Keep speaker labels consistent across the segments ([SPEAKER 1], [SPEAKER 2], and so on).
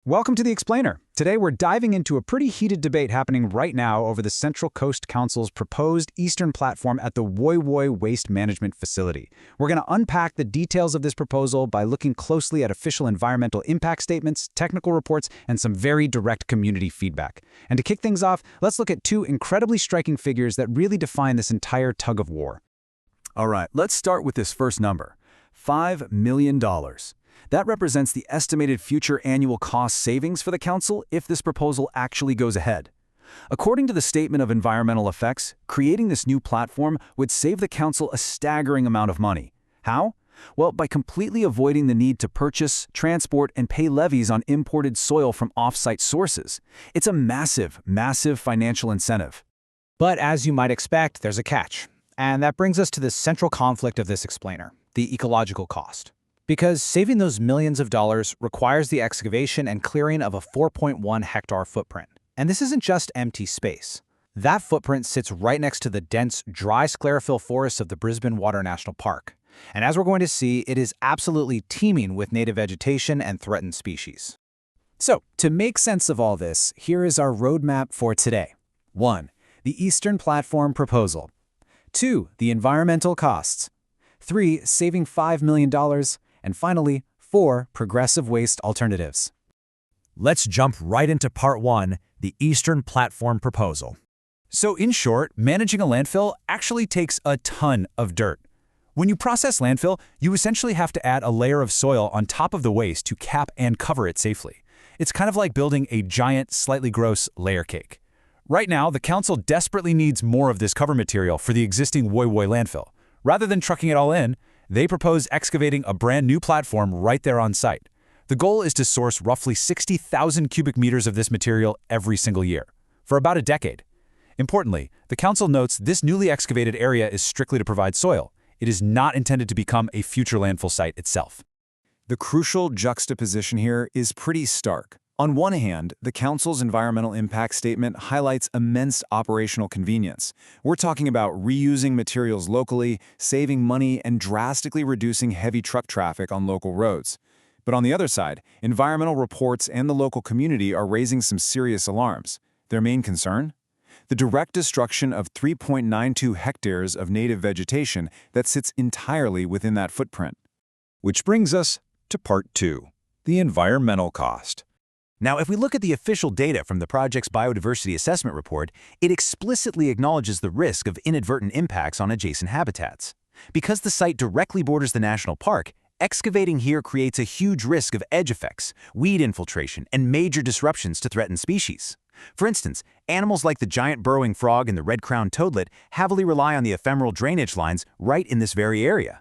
[SPEAKER 1] Welcome to The Explainer. Today we're diving into a pretty heated debate happening right now over the Central Coast Council's proposed eastern platform at the Woy Woy Waste Management Facility. We're going to unpack the details of this proposal by looking closely at official environmental impact statements, technical reports, and some very direct community feedback. And to kick things off, let's look at two incredibly striking figures that really define this entire tug of war.
[SPEAKER 2] All right, let's start with this first number, $5 million. That represents the estimated future annual cost savings for the council if this proposal actually goes ahead. According to the Statement of Environmental Effects, creating this new platform would save the council a staggering amount of money. How? Well, by completely avoiding the need to purchase, transport, and pay levies on imported soil from off-site sources. It's a massive, massive financial incentive.
[SPEAKER 1] But as you might expect, there's a catch. And that brings us to the central conflict of this explainer, the ecological cost. Because saving those millions of dollars requires the excavation and clearing of a 4.1 hectare footprint. And this isn't just empty space. That footprint sits right next to the dense, dry sclerophyll forests of the Brisbane Water National Park. And as we're going to see, it is absolutely teeming with native vegetation and threatened species. So, to make sense of all this, here is our roadmap for today. 1. The Eastern Platform Proposal. 2. The environmental costs. 3. Saving $5 million. And finally, 4. Progressive waste alternatives.
[SPEAKER 3] Let's jump right into part 1, the Eastern Platform Proposal. So in short, managing a landfill actually takes a ton of dirt. When you process landfill, you essentially have to add a layer of soil on top of the waste to cap and cover it safely. It's kind of like building a giant, slightly gross layer cake. Right now, the council desperately needs more of this cover material for the existing Woy Woy landfill. Rather than trucking it all in, they propose excavating a brand new platform right there on site. The goal is to source roughly 60,000 cubic meters of this material every single year, for about a decade. Importantly, the council notes this newly excavated area is strictly to provide soil. It is not intended to become a future landfill site itself.
[SPEAKER 2] The crucial juxtaposition here is pretty stark. On one hand, the council's environmental impact statement highlights immense operational convenience. We're talking about reusing materials locally, saving money, and drastically reducing heavy truck traffic on local roads. But on the other side, environmental reports and the local community are raising some serious alarms. Their main concern? The direct destruction of 3.92 hectares of native vegetation that sits entirely within that footprint.
[SPEAKER 3] Which brings us to part 2, the environmental cost. Now, if we look at the official data from the project's Biodiversity Assessment Report, it explicitly acknowledges the risk of inadvertent impacts on adjacent habitats. Because the site directly borders the national park, excavating here creates a huge risk of edge effects, weed infiltration, and major disruptions to threatened species. For instance, animals like the giant burrowing frog and the red-crowned toadlet heavily rely on the ephemeral drainage lines right in this very area.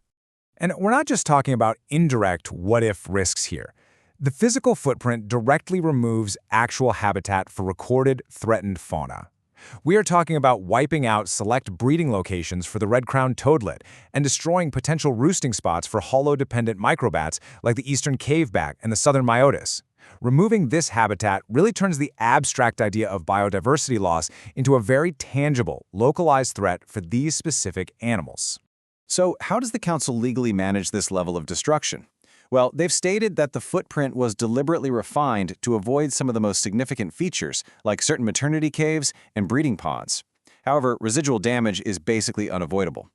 [SPEAKER 4] And we're not just talking about indirect what-if risks here. The physical footprint directly removes actual habitat for recorded threatened fauna. We are talking about wiping out select breeding locations for the red-crowned toadlet and destroying potential roosting spots for hollow-dependent microbats like the eastern caveback and the southern myotis. Removing this habitat really turns the abstract idea of biodiversity loss into a very tangible, localized threat for these specific animals.
[SPEAKER 2] So, how does the council legally manage this level of destruction? Well, they've stated that the footprint was deliberately refined to avoid some of the most significant features, like certain maternity caves and breeding ponds. However, residual damage is basically unavoidable.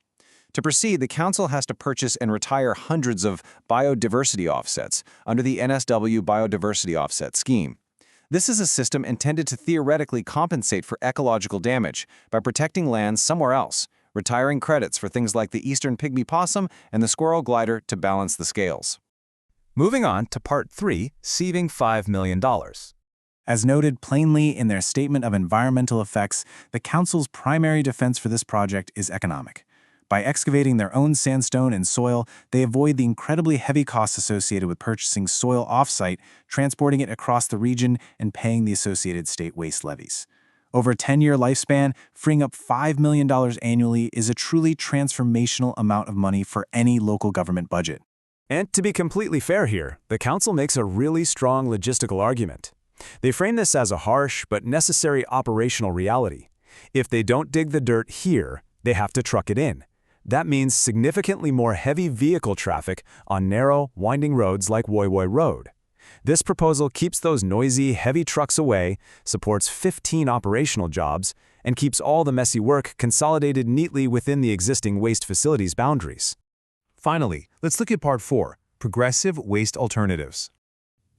[SPEAKER 2] To proceed, the council has to purchase and retire hundreds of biodiversity offsets under the NSW Biodiversity Offset Scheme. This is a system intended to theoretically compensate for ecological damage by protecting land somewhere else, retiring credits for things like the eastern pygmy possum and the squirrel glider to balance the scales.
[SPEAKER 3] Moving on to part 3, saving $5 million.
[SPEAKER 4] As noted plainly in their Statement of Environmental Effects, the council's primary defense for this project is economic. By excavating their own sandstone and soil, they avoid the incredibly heavy costs associated with purchasing soil off-site, transporting it across the region, and paying the associated state waste levies. Over a 10-year lifespan, freeing up $5 million annually is a truly transformational amount of money for any local government budget.
[SPEAKER 2] And to be completely fair here, the council makes a really strong logistical argument. They frame this as a harsh but necessary operational reality. If they don't dig the dirt here, they have to truck it in. That means significantly more heavy vehicle traffic on narrow, winding roads like Woy Woy Road.
[SPEAKER 3] This proposal keeps those noisy, heavy trucks away, supports 15 operational jobs, and keeps all the messy work consolidated neatly within the existing waste facilities boundaries.
[SPEAKER 4] Finally, let's look at Part 4, Progressive Waste Alternatives.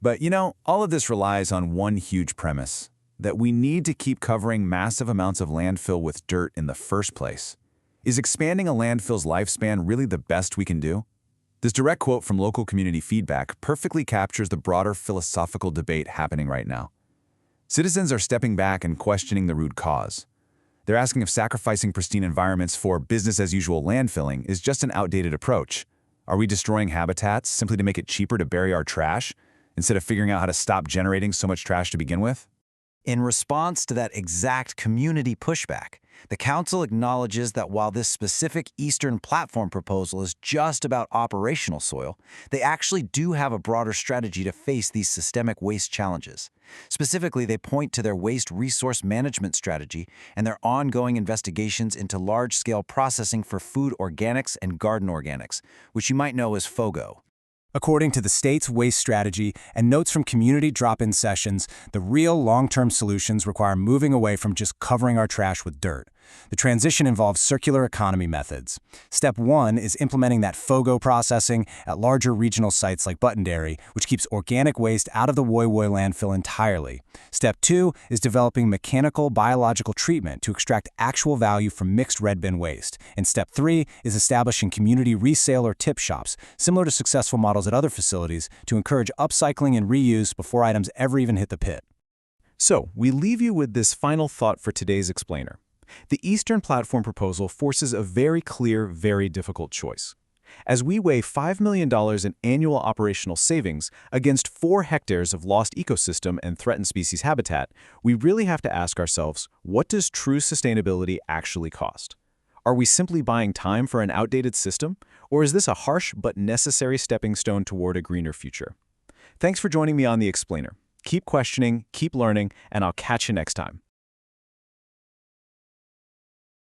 [SPEAKER 3] But all of this relies on one huge premise, that we need to keep covering massive amounts of landfill with dirt in the first place. Is expanding a landfill's lifespan really the best we can do? This direct quote from local community feedback perfectly captures the broader philosophical debate happening right now. Citizens are stepping back and questioning the root cause. They're asking if sacrificing pristine environments for business-as-usual landfilling is just an outdated approach. Are we destroying habitats simply to make it cheaper to bury our trash, instead of figuring out how to stop generating so much trash to begin with?
[SPEAKER 1] In response to that exact community pushback, the Council acknowledges that while this specific Eastern Platform proposal is just about operational soil, they actually do have a broader strategy to face these systemic waste challenges. Specifically, they point to their waste resource management strategy and their ongoing investigations into large-scale processing for food organics and garden organics, which you might know as FOGO.
[SPEAKER 5] According to the state's waste strategy and notes from community drop-in sessions, the real long-term solutions require moving away from just covering our trash with dirt. The transition involves circular economy methods. Step 1 is implementing that FOGO processing at larger regional sites like Buttondary, which keeps organic waste out of the Woy Woy landfill entirely. Step 2 is developing mechanical biological treatment to extract actual value from mixed red bin waste. And Step 3 is establishing community resale or tip shops, similar to successful models at other facilities, to encourage upcycling and reuse before items ever even hit the pit.
[SPEAKER 4] So, we leave you with this final thought for today's explainer. The Eastern Platform proposal forces a very clear, very difficult choice. As we weigh $5 million in annual operational savings against 4 hectares of lost ecosystem and threatened species habitat, we really have to ask ourselves, what does true sustainability actually cost? Are we simply buying time for an outdated system, or is this a harsh but necessary stepping stone toward a greener future? Thanks for joining me on The Explainer. Keep questioning, keep learning, and I'll catch you next time.